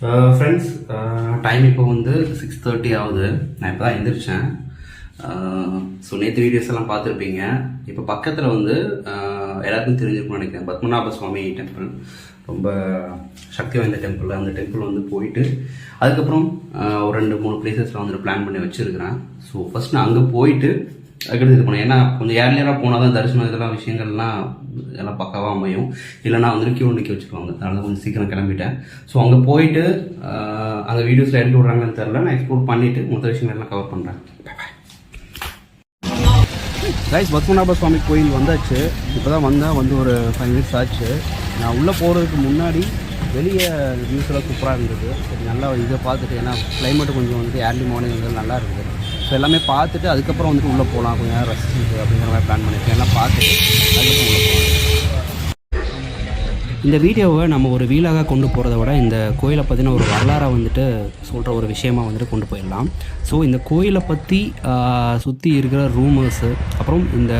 Friends, time இப்போ வந்து 6:30 ஆகுது. நான் இப்போ தான் எழுந்திரிச்சேன். ஸோ நேற்று வீடியோஸ் எல்லாம் பார்த்துருப்பீங்க. இப்போ பக்கத்தில் வந்து எல்லாருக்கும் தெரிஞ்சிருக்கும்னு நினைக்கிறேன், பத்மநாப சுவாமி டெம்பிள். ரொம்ப சக்தி வாய்ந்த டெம்பிள். அந்த டெம்பிள் வந்து போயிட்டு அதுக்கப்புறம் ஒரு 2-3 பிளேசஸில் வந்து பிளான் பண்ணி வச்சுருக்கிறேன். ஸோ ஃபஸ்ட் நான் அங்கே போயிட்டு அதுக்கடுத்து இது பண்ணேன். ஏன்னா கொஞ்சம் ஏர்லியராக போனால் தான் தரிசனம் இதெல்லாம் விஷயங்கள்லாம் எல்லாம் பக்காவாக அமையும். இல்லைனா வந்துட்டு கியூ நிற்க வச்சுருவாங்க. அதனால கொஞ்சம் சீக்கிரம் கிளம்பிட்டேன். ஸோ அங்கே போயிட்டு அங்கே வீடியோஸில் எடுத்து விட்றாங்கன்னு தெரில. நான் எக்ஸ்ப்ளோர் பண்ணிவிட்டு மொத்த விஷயங்கள்லாம் கவர் பண்ணுறேன். கைஸ், பத்மநாப சுவாமி கோயில் வந்தாச்சு. இப்போ தான் வந்து ஒரு 5 minutes ஆச்சு. நான் உள்ளே போகிறதுக்கு முன்னாடி வெளியே வியூஸ்லாம் சூப்பராக இருந்தது. சரி, நல்லா இதை பார்த்துட்டு, ஏன்னா கிளைமேட்டு கொஞ்சம் வந்து ஏர்லி மார்னிங் வந்து நல்லா இருக்குது. ஸோ எல்லாமே பார்த்துட்டு அதுக்கப்புறம் வந்துட்டு உள்ளே போகலாம், கொஞ்சம் நேரம் ரசிச்சு அப்படிங்கிற மாதிரி பிளான் பண்ணியிருக்கேன். எல்லாம் பார்த்துட்டு அதுக்கப்புறம் உள்ளே போகலாம். இந்த வீடியோவை நம்ம ஒரு வீலாக கொண்டு போகிறத விட இந்த கோயிலை பற்றின ஒரு வரலாறை வந்துட்டு சொல்கிற ஒரு விஷயமாக வந்துட்டு கொண்டு போயிடலாம். ஸோ இந்த கோயிலை பற்றி சுற்றி இருக்கிற ரூமர்ஸு, அப்புறம் இந்த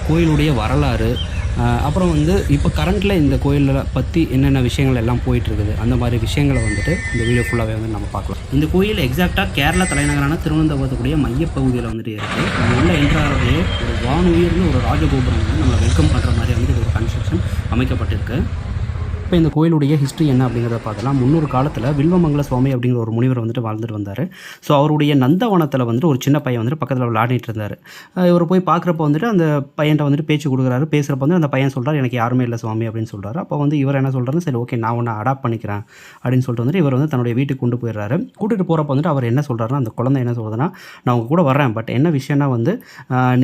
கோயிலுடைய வரலாறு, அப்புறம் வந்து இப்போ கரண்ட்டில் இந்த கோயிலில் பற்றி என்னென்ன விஷயங்கள் எல்லாம் போயிட்டுருக்குது, அந்த மாதிரி விஷயங்களை வந்துட்டு இந்த வீடியோ ஃபுல்லாகவே வந்து நம்ம பார்க்கலாம். இந்த கோயில் எக்ஸாக்டாக கேரளா தலைநகரான திருவனந்தபுரத்துக்குரிய மையப்பகுதியில் வந்துட்டு இருக்குது. நம்ம உள்ள என்ட்ராகவே ஒரு வானுயர்ந்து ஒரு ராஜகோபுரம் வந்து நம்மளை வெல்கம் பண்ணுற மாதிரி வந்து ஒரு கன்ஸ்ட்ரக்ஷன் அமைக்கப்பட்டிருக்கு. இப்போ இந்த கோயிலுடைய ஹிஸ்ட்ரி என்ன அப்படிங்கிறத பார்க்கலாம். முன்னொரு காலத்தில் வில்வமங்கல சுவாமி அப்படிங்கிற ஒரு முனிவர் வந்துட்டு வாழ்ந்துட்டு வந்தார். ஸோ அவருடைய நந்தவனத்தில் வந்துட்டு ஒரு சின்ன பையன் வந்துட்டு பக்கத்தில் விளையாடிட்டு இருந்தார். இவர் போய் பார்க்குறப்ப வந்துட்டு அந்த பையன்ட்ட வந்துட்டு பேச்சு கொடுக்குறாரு. பேசுகிறப்ப வந்து அந்த பையன் சொல்கிறார், எனக்கு யாருமே இல்லை சுவாமி அப்படின்னு சொல்கிறாரு. அப்போ வந்து இவர் என்ன சொல்கிறாரு, சரி ஓகே நான் ஒன்று அடாப்ட் பண்ணிக்கிறேன் அப்படின்னு சொல்லிட்டு வந்துட்டு இவர் வந்து தன்னுடைய வீட்டுக்கு கொண்டு போயிடுறாரு. கூட்டிகிட்டு போகிறப்ப வந்துட்டு அவர் என்ன சொல்கிறாருன்னா, அந்த குழந்தை என்ன சொல்கிறதுனா, நான் உங்கள் கூட வரேன், பட் என்ன விஷயம்னா வந்து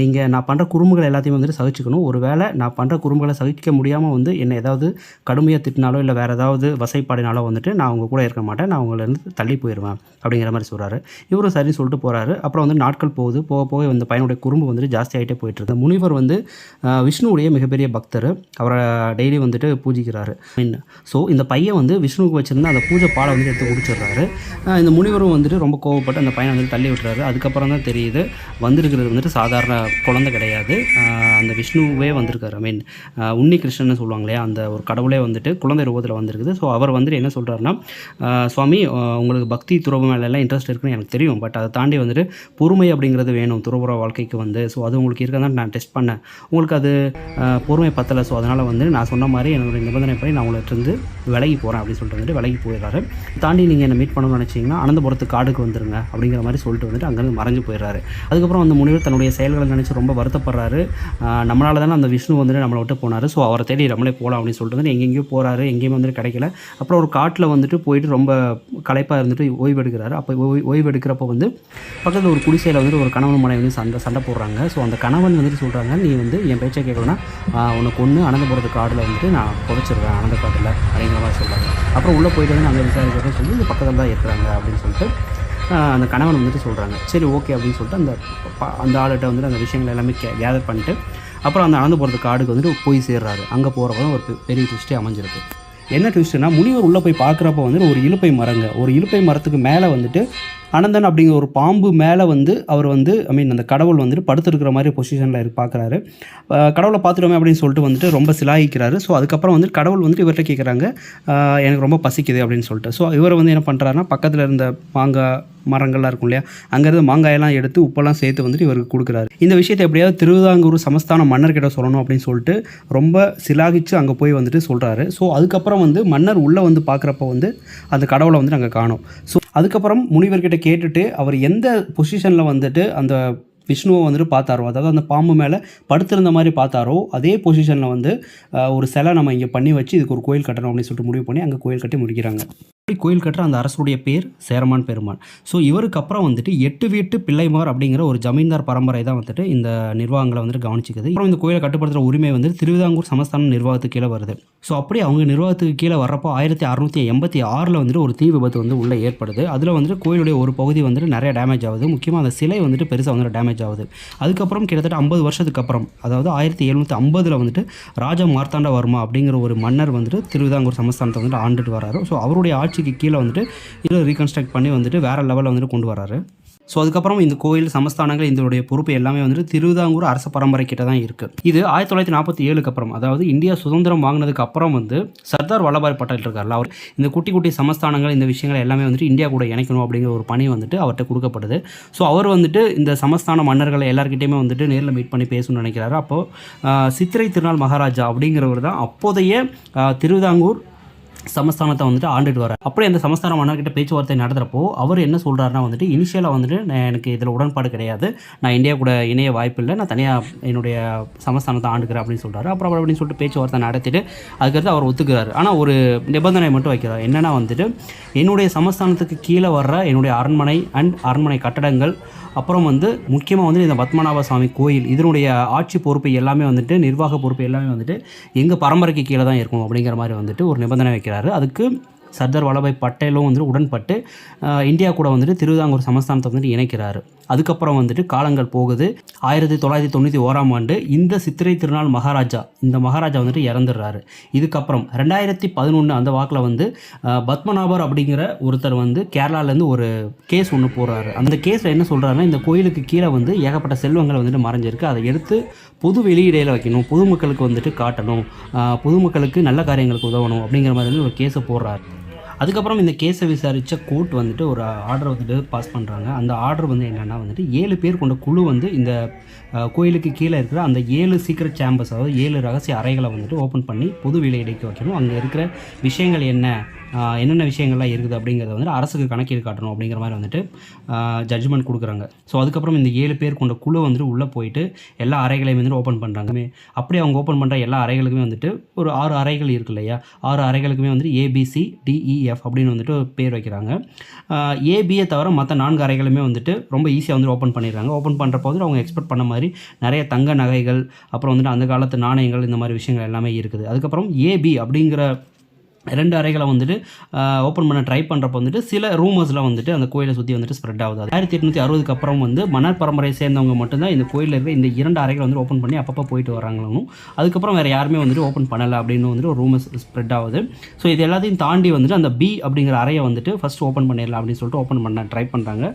நீங்கள் நான் பண்ணுற குறும்புகள் எல்லாத்தையும் வந்துட்டு சகிச்சுக்கணும். ஒரு வேளை நான் பண்ணுற குறும்புகளை சகிக்க முடியாமல் வந்து என்னை ஏதாவது கடுமையாக திட்டினாலோ இல்லை வேறு ஏதாவது வசைப்பாடினாலோ வந்துட்டு நான் உங்கள் கூட இருக்க மாட்டேன், நான் உங்களிருந்து தள்ளி போயிடுவேன் அப்படிங்கிற மாதிரி சொல்கிறாரு. இவரும் சரின்னு சொல்லிட்டு போகிறாரு. அப்புறம் வந்து நாட்கள் போகுது. போக போக இந்த பையனுடைய குறும்பு வந்துட்டு ஜாஸ்தி ஆகிட்டே போயிட்டுருக்கு. முனிவர் வந்து விஷ்ணுவுடைய மிகப்பெரிய பக்தர். அவரை டெய்லி வந்துட்டு பூஜிக்கிறாரு. ஸோ இந்த பையன் வந்து விஷ்ணுவுக்கு வச்சுருந்தா அந்த பூஜை பாலை வந்துட்டு எடுத்து குடிச்சிடுறாரு. இந்த முனிவரும் வந்துட்டு ரொம்ப கோவப்பட்டு அந்த பையனை வந்து தள்ளி விட்டுறாரு. அதுக்கப்புறம் தான் தெரியுது வந்திருக்கிறது வந்துட்டு சாதாரண குழந்தை கிடையாது, அந்த விஷ்ணுவே வந்திருக்காரு. உன்னி கிருஷ்ணன்னு சொல்லுவாங்க இல்லையா, அந்த ஒரு கடவுளே வந்துட்டு குழந்தை ரூபத்தில் வந்திருக்குது. ஸோ அவர் வந்துட்டு என்ன சொல்கிறாருன்னா, சுவாமி உங்களுக்கு பக்தி துறவு மேலெல்லாம் இன்ட்ரெஸ்ட் இருக்குன்னு எனக்கு தெரியும், பட் அதை தாண்டி வந்துட்டு பொறுமை அப்படிங்கிறது வேணும் துறவுற வாழ்க்கைக்கு வந்து. ஸோ அது உங்களுக்கு இருக்கதான் நான் டெஸ்ட் பண்ணேன், உங்களுக்கு அது பொறுமை பத்தலை. ஸோ அதனால் வந்து நான் சொன்ன மாதிரி என்னுடைய நிபந்தனை படி நான் உங்கள்கிட்ட விலகி போகிறேன் அப்படின்னு சொல்லிட்டு வந்துட்டு விலகி போயிடுறாரு. தாண்டி நீங்கள் என்னை மீட் பண்ணணும்னு நினச்சிங்கன்னா அனந்தபுரத்து காடுக்கு வந்துருங்க அப்படிங்கிற மாதிரி சொல்லிட்டு வந்துட்டு அங்கேருந்து மறைஞ்சு போயிடுறாரு. அதுக்கப்புறம் அந்த முனிவர் தன்னுடைய செயல்களை நினச்சி ரொம்ப வருத்தப்படுறாரு. நம்மளால் தானே அந்த விஷ்ணு வந்துட்டு நம்மளை விட்டு போனார், ஸோ அவரை தேடி நம்மளே போகலாம் அப்படின்னு சொல்லிட்டு வந்து எங்கெங்கேயோ போகிறாரு. எங்கேயுமே வந்துட்டு கிடைக்கல. அப்புறம் ஒரு காட்டில் வந்துட்டு போயிட்டு ரொம்ப களைப்பாக இருந்துட்டு ஓய்வு எடுக்கிறாரு. அப்போ ஓய்வு எடுக்கிறப்போ வந்து பக்கத்தில் ஒரு குடிசையில் வந்துட்டு ஒரு கணவன் மனைவி வந்து சண்டை போடுறாங்க. ஸோ அந்த கணவன் வந்துட்டு சொல்கிறாங்க, நீ வந்து என் பேச்சை கேட்கலன்னா உனக்கு ஒன்று அனந்தபுரத்து காடில் வந்துட்டு நான் புதைச்சிருவேன் அனந்த காட்டில் அப்படிங்கிற மாதிரி சொல்கிறாங்க. அப்புறம் உள்ளே போயிட்டு வந்து நாங்கள் விசாரிக்கிறோம் சொல்லி இந்த பக்கத்தில் தான் இருக்கிறாங்க அப்படின்னு சொல்லிட்டு அந்த கணவன் வந்துட்டு சொல்கிறாங்க. சரி ஓகே அப்படின்னு சொல்லிட்டு அந்த ஆளுகிட்ட வந்துட்டு அந்த விஷயங்கள் எல்லாமே கேதர் பண்ணிட்டு அப்புறம் அந்த அனந்தபுரத்து காடுக்கு வந்துட்டு போய் சேர்றாரு. அங்கே போகிறப்ப தான் ஒரு பெரிய ட்விஸ்ட்டே அமைஞ்சிருக்கு. என்ன ட்விஸ்ட்னா, முனிவர் உள்ளே போய் பார்க்குறப்ப வந்துட்டு ஒரு இலுப்பை மரத்துக்கு மேலே வந்துட்டு அனந்தன் அப்படிங்கிற ஒரு பாம்பு மேலே வந்து அவர் வந்து அந்த கடவுள் வந்துட்டு படுத்துருக்கிற மாதிரி பொசிஷனில் பார்க்குறாரு. கடவுளை பார்த்துட்டோமே அப்படின்னு சொல்லிட்டு வந்துட்டு ரொம்ப சிலாகிக்கிறாரு. ஸோ அதுக்கப்புறம் வந்துட்டு கடவுள் வந்துட்டு இவர்கிட்ட கேட்குறாங்க, எனக்கு ரொம்ப பசிக்குது அப்படின்னு சொல்லிட்டு. ஸோ இவர் வந்து என்ன பண்ணுறாருன்னா, பக்கத்தில் இருந்த மாங்காய் மரங்கள்லாம் இருக்கும் இல்லையா, அங்கேருந்து மாங்காயெல்லாம் எடுத்து உப்பெல்லாம் சேர்த்து வந்துட்டு இவருக்கு கொடுக்குறாரு. இந்த விஷயத்தை எப்படியாவது திருவிதாங்கூர் சமஸ்தான மன்னர்கிட்ட சொல்லணும் அப்படின்னு சொல்லிட்டு ரொம்ப சிலாகிச்சு அங்கே போய் வந்துட்டு சொல்கிறாரு. ஸோ அதுக்கப்புறம் வந்து மன்னர் உள்ளே வந்து பார்க்குறப்ப வந்து அந்த கடவுளை வந்துட்டு அங்கே காணும். ஸோ அதுக்கப்புறம் முனிவர்கிட்ட கேட்டுட்டு அவர் எந்த பொசிஷனில் வந்துட்டு அந்த விஷ்ணுவை வந்துட்டு பார்த்தாரோ, அதாவது அந்த பாம்பு மேலே படுத்திருந்த மாதிரி பார்த்தாரோ, அதே பொசிஷனில் வந்து ஒரு சிலை நம்ம இங்கே பண்ணி வச்சு இதுக்கு ஒரு கோயில் கட்டணும் அப்படின்னு சொல்லிட்டு முடிவு பண்ணி அங்கே கோயில் கட்டி முடிக்கிறாங்க. கோயில் கட்டுற அந்த அரசுடைய பேர் சேரமான் பெருமான். ஸோ இவருக்கு அப்புறம் வந்துட்டு 8 வீட்டு பிள்ளைமார் அப்படிங்கிற ஒரு ஜமீன்தார் பரம்பரை தான் வந்துட்டு இந்த நிர்வாகங்களை வந்துட்டு கவனிச்சிக்குது. அப்புறம் இந்த கோயிலை கட்டுப்படுத்துகிற உரிமை வந்து திருவிதாங்கூர் சமஸ்தான நிர்வாகத்துக்கு கீழே வருது. ஸோ அப்படி அவங்க நிர்வாகத்துக்கு கீழே வர்றப்போ 1686 வந்துட்டு ஒரு தீ விபத்து வந்து உள்ளே ஏற்படுது. அதில் வந்துட்டு கோயிலுடைய ஒரு பகுதி வந்துட்டு நிறைய டேமேஜ் ஆகுது. முக்கியமாக அந்த சிலை வந்துட்டு பெருசாக வந்துட்டு டேமேஜ் ஆகுது. அதுக்கப்புறம் கிட்டத்தட்ட 50 வருஷத்துக்கு அப்புறம், அதாவது 1750 வந்துட்டு ராஜா மார்த்தாண்டவர்மா அப்படிங்கிற ஒரு மன்னர் வந்துட்டு திருவிதாங்கூர் சமஸ்தானத்தை வந்துட்டு ஆண்டுட்டு வராரு. ஸோ அவருடைய ஆட்சிக்கு கீழே வந்துட்டு இதை ரீகன்ஸ்ட்ரக்ட் பண்ணி வந்துட்டு வேறு லெவலில் வந்துட்டு கொண்டு வராரு. ஸோ அதுக்கப்புறம் இந்த கோயில் சமஸ்தானங்கள் இதனுடைய பொறுப்பு எல்லாமே வந்துட்டு திருவிதாங்கூர் அரச பரம்பரை கிட்ட தான் இருக்குது. இது 1947க்கு அப்புறம், அதாவது இந்தியா சுதந்திரம் வாங்கினதுக்கு அப்புறம் வந்து சர்தார் வல்லபாய் பட்டேல் இருக்கார்ல, அவர் இந்த குட்டி குட்டி சமஸ்தானங்கள் இந்த விஷயங்கள் எல்லாமே வந்துட்டு இந்தியா கூட இணைக்கணும் அப்படிங்கிற ஒரு பணி வந்துட்டு அவர்கிட்ட கொடுக்கப்படுது. ஸோ அவர் வந்துட்டு இந்த சமஸ்தான மன்னர்களை எல்லாருக்கிட்டையுமே வந்துட்டு நேரில் மீட் பண்ணி பேசணும்னு நினைக்கிறாரு. அப்போது சித்திரை திருநாள் மகாராஜா அப்படிங்கிறவர் தான் அப்போதைய திருவிதாங்கூர் சமஸ்தானத்தை வந்துட்டு ஆண்டுட்டு வர. அப்படி அந்த சமஸ்தான மன்னர்கிட்ட பேச்சுவார்த்தை நடத்துகிறப்போ அவர் என்ன சொல்கிறாருன்னா வந்துட்டு இனிஷியலாக வந்துட்டு எனக்கு இதில் உடன்பாடு கிடையாது, நான் இந்தியா கூட இணைய வாய்ப்பு இல்லை, நான் தனியாக என்னுடைய சமஸ்தானத்தை ஆண்டுக்கிறேன் அப்படின்னு சொல்கிறாரு. அப்புறம் அப்படின்னு சொல்லிட்டு பேச்சுவார்த்தை நடத்திட்டு அதுக்கடுத்து அவர் ஒத்துக்கிறாரு. ஆனால் ஒரு நிபந்தனை மட்டும் வைக்கிறார். என்னென்னா வந்துட்டு என்னுடைய சமஸ்தானத்துக்கு கீழே வர்ற என்னுடைய அரண்மனை அண்ட் அரண்மனை கட்டடங்கள், அப்புறம் வந்து முக்கியமாக வந்து இந்த பத்மநாப சுவாமி கோயில் இதனுடைய ஆட்சி பொறுப்பு எல்லாமே வந்துட்டு நிர்வாக பொறுப்பு எல்லாமே வந்துட்டு எங்கள் பரம்பரைக்கு கீழே தான் இருக்கும் அப்படிங்கிற மாதிரி வந்துட்டு ஒரு நிபந்தனை வைக்கிறாரு. அதுக்கு சர்தார் வல்லபாய் பட்டேலும் வந்துட்டு உடன்பட்டு இந்தியா கூட வந்துட்டு திருவிதாங்கூர் சமஸ்தானத்தை வந்துட்டு இணைக்கிறாரு. அதுக்கப்புறம் வந்துட்டு காலங்கள் போகுது. 1991 இந்த சித்திரை திருநாள் மகாராஜா, இந்த மகாராஜா வந்துட்டு இறந்துடுறாரு. இதுக்கப்புறம் 2011 அந்த வாக்கில் வந்து பத்மநாபர் அப்படிங்கிற ஒருத்தர் வந்து கேரளாலேருந்து ஒரு கேஸ் ஒன்று போடுறாரு. அந்த கேஸில் என்ன சொல்கிறாருன்னா, இந்த கோயிலுக்கு கீழே வந்து ஏகப்பட்ட செல்வங்கள் வந்துட்டு மறைஞ்சிருக்கு, அதை எடுத்து பொது வெளியிடையில் வைக்கணும், பொதுமக்களுக்கு வந்துட்டு காட்டணும், பொதுமக்களுக்கு நல்ல காரியங்களுக்கு உதவணும் அப்படிங்கிற மாதிரி வந்து ஒரு கேஸை போடுறாரு. அதுக்கப்புறம் இந்த கேஸை விசாரித்த கோர்ட் வந்துட்டு ஒரு ஆர்டர் வந்துட்டு பாஸ் பண்ணுறாங்க. அந்த ஆர்டர் வந்து என்னென்னா வந்துட்டு 7 பேர் கொண்ட குழு வந்து இந்த கோயிலுக்கு கீழே இருக்கிற அந்த 7 சீக்ரெட் சேம்பர்ஸ், அதாவது 7 ரகசிய அறைகளை வந்துட்டு ஓப்பன் பண்ணி பொது வெளியிடைக்கு வைக்கணும். அங்கே இருக்கிற விஷயங்கள் என்னென்ன விஷயங்கள்லாம் இருக்குது அப்படிங்கிறத வந்துட்டு அரசுக்கு கணக்கீடு காட்டணும் அப்படிங்கிற மாதிரி வந்துட்டு ஜட்ஜ்மெண்ட் கொடுக்குறாங்க. ஸோ அதுக்கப்புறம் இந்த 7 பேர் கொண்ட குழு வந்துட்டு உள்ளே போயிட்டு எல்லா அறைகளையும் வந்துட்டு ஓப்பன் பண்ணுறாங்க. அப்படி அவங்க ஓப்பன் பண்ணுற எல்லா அறைகளுக்குமே வந்துட்டு ஒரு 6 அறைகள் இருக்கு இல்லையா, 6 அறைகளுக்குமே வந்துட்டு ABCDEF அப்படின்னு வந்துட்டு பேர் வைக்கிறாங்க. ஏபியை தவிர மற்ற 4 அறைகளுமே வந்துட்டு ரொம்ப ஈஸியாக வந்து ஓப்பன் பண்ணிடுறாங்க. ஓப்பன் பண்ணுறப்போ வந்து அவங்க எக்ஸ்பெக்ட் பண்ண மாதிரி நிறைய தங்க நகைகள், அப்புறம் வந்துட்டு அந்த காலத்து நாணயங்கள், இந்த மாதிரி விஷயங்கள் எல்லாமே இருக்குது. அதுக்கப்புறம் AB அப்படிங்கிற 2 அறைகளை வந்துட்டு ஓப்பன் பண்ண ட்ரை பண்ணுறப்போ வந்துட்டு சில ரூமர்ஸ்லாம் வந்துட்டு அந்த கோயிலை சுற்றி வந்துட்டு ஸ்ப்ரெட் ஆகுது. 1860க்கு அப்புறம் வந்து மன்னர் பரம்பரையை சேர்ந்தவங்க மட்டும்தான் இந்த கோயிலில் இருக்கிற இந்த 2 அறைகளை வந்து ஓப்பன் பண்ணி அப்பப்போ போயிட்டு வராங்களும், அதுக்கப்புறம் வேறு யாருமே வந்துட்டு ஓப்பன் பண்ணலை அப்படின்னு வந்துட்டு ஒரு ரூமர்ஸ் ஸ்ப்ரெட் ஆகுது. ஸோ இது எல்லாத்தையும் தாண்டி வந்துட்டு அந்த B அப்படிங்கிற அறையை வந்துட்டு ஃபஸ்ட்டு ஓப்பன் பண்ணிடலாம் அப்படின்னு சொல்லிட்டு ஓப்பன் பண்ண ட்ரை பண்ணுறாங்க.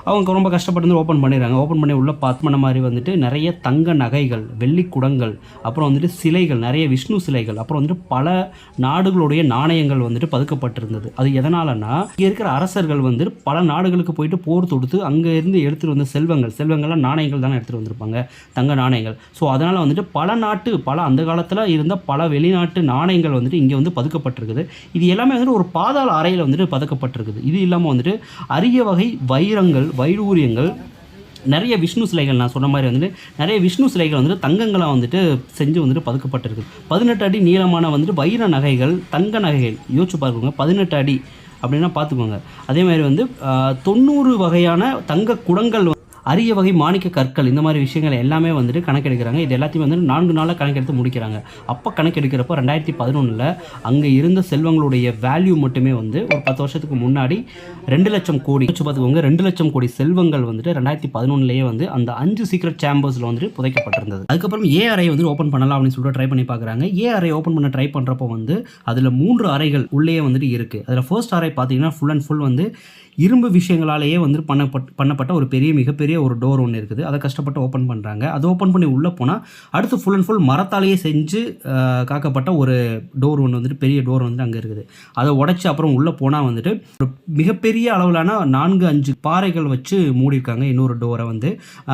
அவங்க ரொம்ப கஷ்டப்பட்டு வந்து ஓப்பன் பண்ணிடுறாங்க. ஓப்பன் பண்ணி உள்ள பண்ண மாதிரி வந்துட்டு நிறைய தங்க நகைகள், வெள்ளி குடங்கள், அப்புறம் வந்துட்டு சிலைகள், நிறைய விஷ்ணு சிலைகள், அப்புறம் வந்துட்டு பல நாடுகளுடைய நாணயங்கள் வந்துட்டு பதுக்கப்பட்டிருந்தது. அது எதனாலன்னா, இங்கே இருக்கிற அரசர்கள் வந்து பல நாடுகளுக்கு போயிட்டு போர் தொடுத்து அங்கே இருந்து எடுத்துகிட்டு வந்த செல்வங்கள்லாம் நாணயங்கள் தானே எடுத்துகிட்டு வந்திருப்பாங்க, தங்க நாணயங்கள். ஸோ அதனால் வந்துட்டு பல அந்த காலத்தில் இருந்த பல வெளிநாட்டு நாணயங்கள் வந்துட்டு இங்கே வந்து பதுக்கப்பட்டிருக்குது. இது எல்லாமே வந்துட்டு ஒரு பாதாள அறையில் வந்துட்டு பதுக்கப்பட்டிருக்குது. இது இல்லாமல் வந்துட்டு அரிய வகை வைரங்கள், வைடூரியங்கள், நிறைய விஷ்ணு சிலைகள், நான் சொன்ன மாதிரி வந்துட்டு நிறைய விஷ்ணு சிலைகள் வந்துட்டு தங்கங்களாக வந்துட்டு செஞ்சு வந்துட்டு பதுக்கப்பட்டிருக்கு. 18 அடி நீளமான வந்துட்டு வைர நகைகள், தங்க நகைகள், யோசிச்சு பார்க்குங்க, 18 அடி அப்படின்னா பார்த்துக்கோங்க. அதே மாதிரி வந்து 90 வகையான தங்க குடங்கள், அரிய வகை மாணிக்க கற்கள், இந்த மாதிரி விஷயங்கள் எல்லாமே வந்துட்டு கணக்கெடுக்கிறாங்க. இது எல்லாத்தையும் வந்துட்டு 4 நாளாக கணக்கெடுத்து முடிக்கிறாங்க. அப்போ கணக்கெடுக்கிறப்போ 2011 அங்கே இருந்த செல்வங்களுடைய வேல்யூ மட்டுமே வந்து ஒரு 10 வருஷத்துக்கு முன்னாடி 2 லட்சம் கோடி, வச்சு பார்த்துக்கோங்க, 2 லட்சம் கோடி செல்வங்கள் வந்துட்டு 2011 வந்து அந்த 5 சீக்ரெட் சேம்பர்ஸில் வந்துட்டு புதைக்கப்பட்டிருந்தது. அதுக்கப்புறம் ஏ அறையை வந்து ஓப்பன் பண்ணலாம் அப்படின்னு சொல்லிட்டு ட்ரை பண்ணி பார்க்குறாங்க. ஏ அறையை ஓப்பன் பண்ண ட்ரை பண்ணுறப்போ வந்து அதில் 3 அறைகள் உள்ளே வந்துட்டு இருக்குது. அதில் ஃபர்ஸ்ட் அறை பார்த்தீங்கன்னா ஃபுல் அண்ட் ஃபுல் வந்து இரும்பு விஷயங்களாலேயே வந்து பண்ணப்பட்ட ஒரு மிகப்பெரிய ஒரு டோர் ஒன்று இருக்குது. அதை கஷ்டப்பட்டு ஓப்பன் பண்ணுறாங்க. அதை ஓப்பன் பண்ணி உள்ளே போனால் அடுத்து ஃபுல் அண்ட் ஃபுல் மரத்தாலேயே செஞ்சு காக்கப்பட்ட ஒரு டோர் ஒன்று வந்துட்டு, பெரிய டோர் வந்துட்டு அங்கே இருக்குது. அதை உடைச்சி அப்புறம் உள்ளே போனால் வந்துட்டு ஒரு மிகப்பெரிய அளவிலான 4-5 பாறைகள் வச்சு மூடியிருக்காங்க இன்னொரு டோரை வந்து.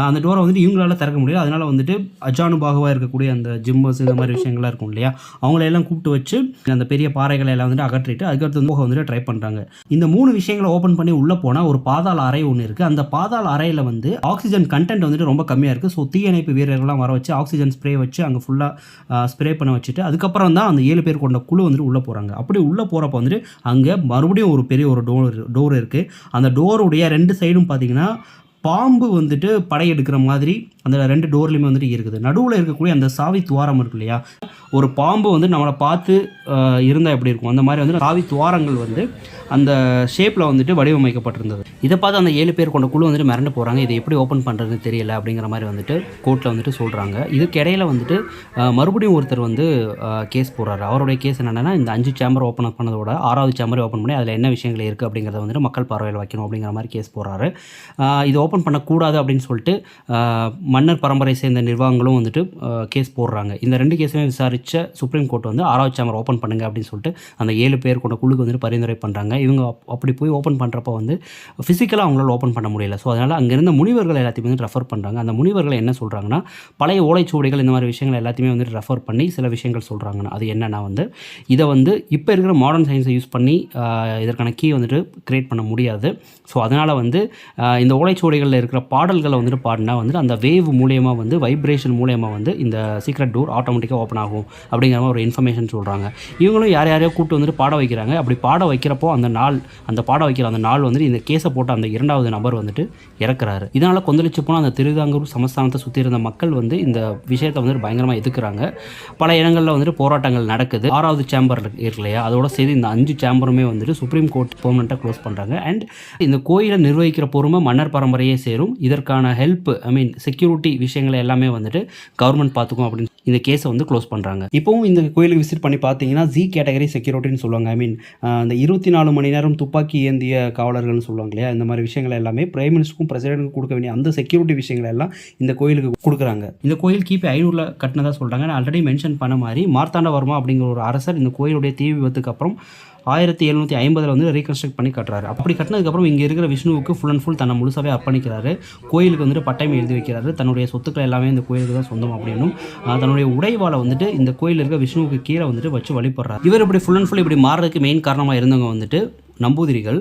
அந்த டோரை வந்துட்டு இவங்களால திறக்க முடியாது. அதனால் வந்துட்டு அஜானுபாகுவாக இருக்கக்கூடிய அந்த ஜிம்மர்ஸ், இந்த மாதிரி விஷயங்கள்லாம் இருக்கும் இல்லையா, அவங்களெல்லாம் கூப்பிட்டு வச்சு அந்த பெரிய பாறைகளை எல்லாம் வந்துட்டு அகற்றிட்டு அதுக்கடுத்து வந்துட்டு ட்ரை பண்ணுறாங்க. இந்த 3 விஷயங்களை ஓப்பன் பண்ணி உள்ளே போனால் ஒரு பாதாள அறை ஒன்று இருக்குது. அந்த பாதாள அறையில் வந்து ஆக்சிஜன் கண்டென்ட் வந்துட்டு ரொம்ப கம்மியாக இருக்குது. ஸோ தீயணைப்பு வீரர்கள்லாம் வர வச்சு ஆக்சிஜன் ஸ்ப்ரே வச்சு அங்கே ஃபுல்லாக ஸ்ப்ரே பண்ண வச்சுட்டு அதுக்கப்புறம் தான் அந்த 7 பேர் கொண்ட குழு வந்துட்டு உள்ளே போகிறாங்க. அப்படி உள்ளே போகிறப்ப வந்துட்டு அங்கே மறுபடியும் ஒரு பெரிய ஒரு டோர் இருக்குது. அந்த டோருடைய 2 சைடும் பார்த்தீங்கன்னா பாம்பு வந்துட்டு படையெடுக்கிற மாதிரி அந்த 2 டோர்லையுமே வந்துட்டு இருக்குது. நடுவில் இருக்கக்கூடிய அந்த சாவி துவாரம் இருக்கு இல்லையா, ஒரு பாம்பு வந்து நம்மளை பார்த்து இருந்தால் எப்படி இருக்கும் அந்த மாதிரி வந்து காவி துவாரங்கள் வந்து அந்த ஷேப்பில் வந்துட்டு வடிவமைக்கப்பட்டிருந்தது. இதை பார்த்து அந்த 7 பேர் கொண்ட குழு வந்துட்டு மிரண்டு போகிறாங்க. இதை எப்படி ஓப்பன் பண்ணுறதுன்னு தெரியல அப்படிங்கிற மாதிரி வந்துட்டு கோர்ட்டில் வந்துட்டு சொல்கிறாங்க. இதுக்கு இடையில வந்துட்டு மறுபடியும் ஒருத்தர் வந்து கேஸ் போடுறாரு. அவருடைய கேஸ் என்னென்னா, இந்த 5 சேம்பர் ஓப்பன் பண்ணதோட 6வது சேம்பரை ஓப்பன் பண்ணி அதில் என்ன விஷயங்கள் இருக்குது அப்படிங்கிறத வந்துட்டு மக்கள் பார்வையில் வைக்கணும் அப்படிங்கிற மாதிரி கேஸ் போடுறாரு. இது ஓப்பன் பண்ணக்கூடாது அப்படின்னு சொல்லிட்டு மன்னர் பரம்பரை சேர்ந்த நிர்வாகங்களும் வந்துட்டு கேஸ் போடுறாங்க. இந்த 2 கேஸுமே விசாரித்த சுப்ரீம் கோர்ட் வந்து 6வது சேம்பர் ஓப்பன் பண்ணுங்க அப்படின்னு சொல்லிட்டு அந்த 7 பேர் கொண்ட குழுக்கு வந்துட்டு பரிந்துரை பண்ணுறாங்க. இவங்க அப்படி போய் ஓப்பன் பண்ணுறப்ப வந்து ஃபிசிக்கலாக அவங்களால ஓப்பன் பண்ண முடியல. ஸோ அதனால் அங்கே இருந்த முனிவர்கள் எல்லாத்தையுமே வந்து ரெஃபர் பண்ணுறாங்க. அந்த முனிவர்கள் என்ன சொல்கிறாங்கன்னா, பழைய ஓலைச்சுவடிகள் இந்த மாதிரி விஷயங்கள் எல்லாத்தையுமே வந்துட்டு ரெஃபர் பண்ணி சில விஷயங்கள் சொல்கிறாங்கன்னா, அது என்னென்னா வந்து இதை வந்து இப்போ இருக்கிற மாடர்ன் சயின்ஸை யூஸ் பண்ணி இதற்கான கீ வந்துட்டு க்ரியேட் பண்ண முடியாது. ஸோ அதனால் வந்து இந்த ஓலைச்சுவடிகளில் இருக்கிற பாடல்களை வந்துட்டு பாடினா வந்துட்டு அந்த வேவ் மூலியமாக வந்து வைப்ரேஷன் மூலியமாக வந்து இந்த சீக்ரெட் டோர் ஆட்டோமேட்டிக்காக ஓப்பன் ஆகும் அப்படிங்கிற மாதிரி ஒரு இன்ஃபர்மேஷன் சொல்கிறாங்க. இவங்களும் யாரையோ கூப்பிட்டு வந்துட்டு பாட வைக்கிறாங்க. அப்படி பாட வைக்கிறப்போ அந்த பாட வைக்கிற அந்த நாள் வந்துட்டு இந்த கேஸை போட்ட அந்த 2வது நபர் வந்துட்டு இறக்குறாரு. இதனால் கொந்தளிச்சு போனால் அந்த திருவிதாங்கூர் சமஸ்தானத்தை சுற்றி இருந்த மக்கள் வந்து இந்த விஷயத்தை வந்துட்டு பயங்கரமாக எதிர்க்கிறாங்க. பல இடங்களில் வந்துட்டு போராட்டங்கள் நடக்குது. 6வது சேம்பர் இருக்கு இல்லையா, அதோட சேர்த்து இந்த 5 சேம்பருமே வந்துட்டு சுப்ரீம் கோர்ட் பெர்மனெண்ட்டாக க்ளோஸ் பண்ணுறாங்க. அண்ட் இந்த கோயிலை நிர்வகிக்கிற பொறுமை மன்னர் பரம்பரையே சேரும். இதற்கான ஹெல்ப் செக்யூரிட்டி விஷயங்களை எல்லாமே வந்துட்டு கவர்மெண்ட் பார்த்துக்கும் அப்படின்னு இந்த கேஸை வந்து க்ளோஸ் பண்ணுறாங்க. இப்போவும் இந்த கோயிலுக்கு விசிட் பண்ணி பார்த்தீங்கன்னா ஜி கேட்டகரி செக்யூரிட்டின்னு சொல்லுவாங்க. அந்த 24 மணி நேரம் துப்பாக்கி ஏந்திய காவலர்கள்னு சொல்லுவாங்க இல்லையா, இந்த மாதிரி விஷயங்கள் எல்லாமே பிரைம் மினிஸ்டருக்கும் பிரசிடென்ட்டுக்கும் கொடுக்க வேண்டிய அந்த செக்யூரிட்டி விஷயங்கள் எல்லாம் இந்த கோயிலுக்கு கொடுக்குறாங்க. இந்த கோயில் கிபி 500 கட்டினதாக சொல்கிறாங்க. நான் ஆல்ரெடி மென்ஷன் பண்ண மாதிரி மார்த்தாண்டவர்மா அப்படிங்கிற ஒரு அரசர் இந்த கோயிலுடைய தீ விபத்துக்கு அப்புறம் 1750 வந்து ரீகன்ஸ்ட்ரக்ட் பண்ணி கட்டுறாரு. அப்படி கட்டினதுக்கப்புறம் இங்கே இருக்கிற விஷ்ணுவுக்கு ஃபுல் அண்ட் ஃபுல் தன்னை முழுசாகவே அர்ப்பணிக்கிறாரு. கோயிலுக்கு வந்துட்டு பட்டயம் எழுதி வைக்கிறாரு. தன்னுடைய சொத்துக்கள் எல்லாமே இந்த கோயிலுக்கு தான் சொந்தம் அப்படின்னும் தன்னுடைய உடைவாளை வந்துட்டு இந்த கோயில் இருக்க விஷ்ணுவுக்கு கீழே வந்துட்டு வச்சு வழிபடுறாரு. இவர் இப்படி ஃபுல் அண்ட் ஃபுல் இப்படி மாறுறதுக்கு மெயின் காரணமாக இருந்தவங்க வந்துட்டு நம்பூதிரிகள்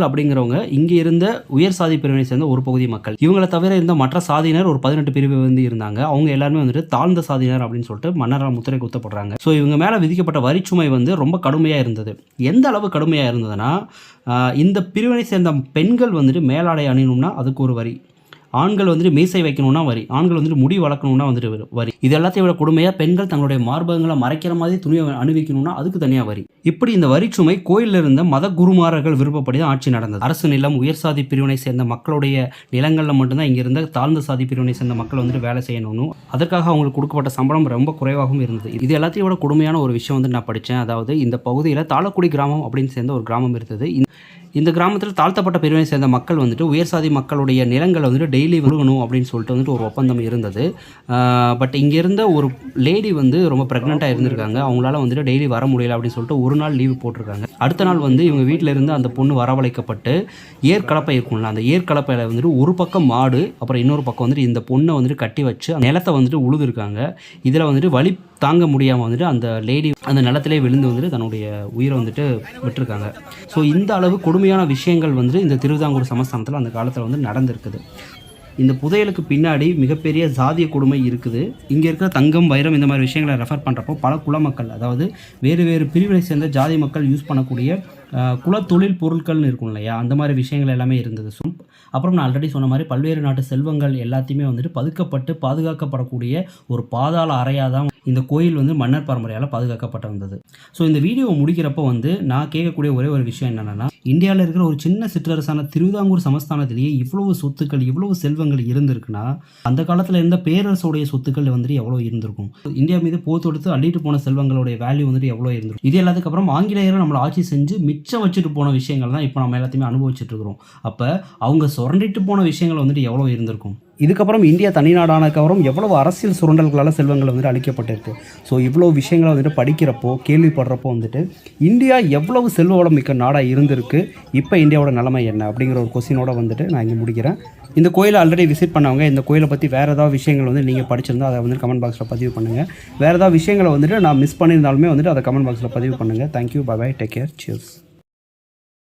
அப்படிங்கிறவங்க இங்கே இருந்த உயர் சாதி பிரிவினை சேர்ந்த ஒரு பகுதி மக்கள். இவங்களை தவிர இருந்த மற்ற சாதியினர் ஒரு 18 பிரிவு வந்து இருந்தாங்க. அவங்க எல்லாருமே வந்துட்டு தாழ்ந்த சாதியினர் அப்படின்னு சொல்லிட்டு மன்னரால் முத்திரை குத்தப்படுறாங்க. ஸோ இவங்க மேலே விதிக்கப்பட்ட வரிச்சுமை வந்து ரொம்ப கடுமையாக இருந்தது. எந்த அளவு கடுமையாக இருந்ததுன்னா, இந்த பிரிவினை சேர்ந்த பெண்கள் வந்துட்டு மேலாடை அணியணும்னா அதுக்கு ஒரு வரி, ஆண்கள் வந்துட்டு மீசை வைக்கணும்னா வரி, ஆண்கள் வந்துட்டு முடி வளர்க்கணும்னா வந்துட்டு வரி. இது எல்லாத்தையும் விட கொடுமையாக பெண்கள் தங்களுடைய மார்பகங்களை மறைக்கிற மாதிரி துணியை அணிவிக்கணும்னா அதுக்கு தனியாக வரி. இப்படி இந்த வரிச்சுமை கோயிலில் இருந்த மத குருமார்கள் விருப்பப்படி தான் ஆட்சி நடந்தது. அரசு நிலம் உயர் சாதி பிரிவினை சேர்ந்த மக்களுடைய நிலங்களில் மட்டும்தான் இங்கே இருந்த தாழ்ந்த சாதி பிரிவினை சேர்ந்த மக்கள் வந்துட்டு வேலை செய்யணும். அதற்காக அவங்களுக்கு கொடுக்கப்பட்ட சம்பளம் ரொம்ப குறைவாகவும் இருந்தது. இது எல்லாத்தையும் விட கொடுமையான ஒரு விஷயம் வந்து நான் படித்தேன். அதாவது இந்த பகுதியில் தாளக்குடி கிராமம் அப்படின்னு சேர்ந்த ஒரு கிராமம் இருந்தது. இந்த கிராமத்தில் தாழ்த்தப்பட்ட பிரிவினை சேர்ந்த மக்கள் வந்துட்டு உயர் சாதி மக்களுடைய நிலங்களை வந்துட்டு டெய்லி விழுகணும் அப்படின்னு சொல்லிட்டு வந்துட்டு ஒரு ஒப்பந்தம் இருந்தது. பட் இங்கே இருந்த ஒரு லேடி வந்து ரொம்ப ப்ரெக்னெண்ட்டாக இருந்திருக்காங்க. அவங்களால வந்துட்டு டெய்லி வர முடியல அப்படின்னு சொல்லிட்டு ஒரு நாள் லீவு போட்டிருக்காங்க. அடுத்த நாள் வந்து இவங்க வீட்டில் இருந்து அந்த பொண்ணு வரவழைக்கப்பட்டு ஏற்கலப்பை இருக்கும்ல, அந்த ஏற்கலப்பையில் வந்துட்டு ஒரு பக்கம் மாடு, அப்புறம் இன்னொரு பக்கம் வந்துட்டு இந்த பொண்ணை வந்துட்டு கட்டி வச்சு நிலத்தை வந்துட்டு உழுதுருக்காங்க. இதில் வந்துட்டு வலி தாங்க முடியாமல் வந்துட்டு அந்த லேடி அந்த நிலத்திலே விழுந்து வந்துட்டு தன்னுடைய உயிரை வந்துட்டு விட்டுருக்காங்க. ஸோ இந்த அளவு கொடுமையான விஷயங்கள் வந்துட்டு இந்த திருவிதாங்கூர் சமஸ்தானத்தில் அந்த காலத்தில் வந்து நடந்திருக்குது. இந்த புதையலுக்கு பின்னாடி மிகப்பெரிய சாதிய கொடுமை இருக்குது. இங்கே இருக்கிற தங்கம், வைரம் இந்த மாதிரி விஷயங்களை ரெஃபர் பண்ணுறப்போ பல குலமக்கள், அதாவது வேறு வேறு பிரிவினை சேர்ந்த ஜாதி மக்கள் யூஸ் பண்ணக்கூடிய குலத்தொழில் பொருட்கள்னு இருக்கும் இல்லையா, அந்த மாதிரி விஷயங்கள் எல்லாமே இருந்தது. அப்புறம் நான் ஆல்ரெடி சொன்ன மாதிரி பல்வேறு நாட்டு செல்வங்கள் எல்லாத்தையுமே வந்துட்டு பதுக்கப்பட்டு பாதுகாக்கப்படக்கூடிய ஒரு பாதாள அறையாக தான் இந்த கோயில் வந்து மன்னர் பரம்பரையால் பாதுகாக்கப்பட்டு வந்தது. ஸோ இந்த வீடியோவை முடிக்கிறப்போ வந்து நான் கேட்கக்கூடிய ஒரே ஒரு விஷயம் என்னென்னா, இந்தியாவில் இருக்கிற ஒரு சின்ன சிற்றரசான திருவிதாங்கூர் சமஸ்தானத்திலேயே இவ்வளவு சொத்துக்கள், இவ்வளவு செல்வங்கள் இருந்திருக்குன்னா அந்த காலத்தில் இருந்த பேரரசுடைய சொத்துக்கள் வந்துட்டு எவ்வளோ இருந்திருக்கும். இந்தியா மீது போர் தொடுத்து அள்ளிட்டு போன செல்வங்களுடைய வேல்யூ வந்துட்டு எவ்வளோ இருந்திருக்கும். இது எல்லாத்துக்கு அப்புறம் ஆங்கிலேயரை நம்மளை ஆட்சி செஞ்சு மிச்சம் வச்சுட்டு போன விஷயங்கள் தான் இப்போ நம்ம எல்லாத்தையுமே அனுபவிச்சுட்டு இருக்கிறோம். அப்போ அவங்க சுரண்டிட்டு போன விஷயங்கள் வந்துட்டு எவ்வளோ இருந்திருக்கும். இதுக்கப்புறம் இந்தியா தனிநாடானதுக்கப்புறம் எவ்வளவு அரசியல் சுரண்டல்களால் செல்வங்கள் வந்துட்டு அளிக்கப்பட்டிருக்கு. ஸோ இவ்வளோ விஷயங்களை வந்துட்டு படிக்கிறப்போ, கேள்விப்படுறப்போ வந்துட்டு இந்தியா எவ்வளவு செல்வ வளம் மிக்க நாடாக இருந்திருக்கு, இப்போ இந்தியாவோட நிலைமை என்ன அப்படிங்கிற ஒரு கொஸ்டினோட வந்துட்டு நான் இங்கே முடிக்கிறேன். இந்த கோயிலை ஆல்ரெடி விசிட் பண்ணவங்க இந்த கோயிலை பற்றி வேறு ஏதாவது விஷயங்கள் வந்து நீங்கள் படிச்சிருந்தால் அதை வந்து கமெண்ட் பாக்ஸில் பதிவு பண்ணுங்கள். வேறு ஏதாவது விஷயங்களை வந்துட்டு நான் மிஸ் பண்ணியிருந்தாலுமே வந்துட்டு அதை கமெண்ட் பாக்ஸில் பதிவு பண்ணுங்கள். Thank you, bye bye, take care, cheers.